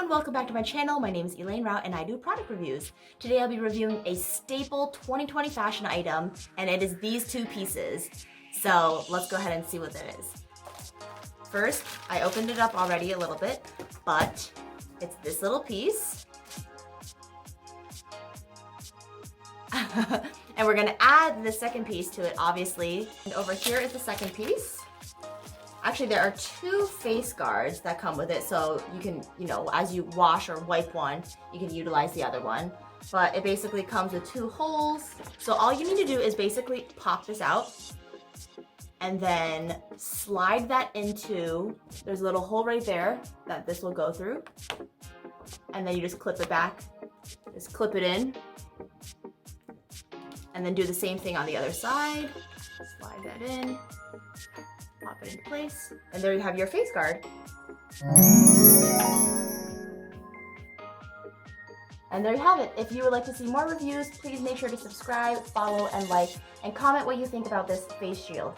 everyone, welcome back to my channel. My name is Elaine Rau and I do product reviews. Today I'll be reviewing a staple 2020 fashion item and it is these two pieces. So let's go ahead and see what it is. First, I opened it up already a little bit, but it's this little piece. And we're gonna add the second piece to it, obviously. And over here is the second piece. Actually, there are two face guards that come with it, so you can, as you wash or wipe one, you can utilize the other one. But it basically comes with two holes. So all you need to do is basically pop this out and then slide that into, there's a little hole right there that this will go through. And then you just clip it back, just clip it in. And then do the same thing on the other side. Slide that in. Pop it into place, and there you have your face guard. And there you have it. If you would like to see more reviews, please make sure to subscribe, follow, and like, and comment what you think about this face shield.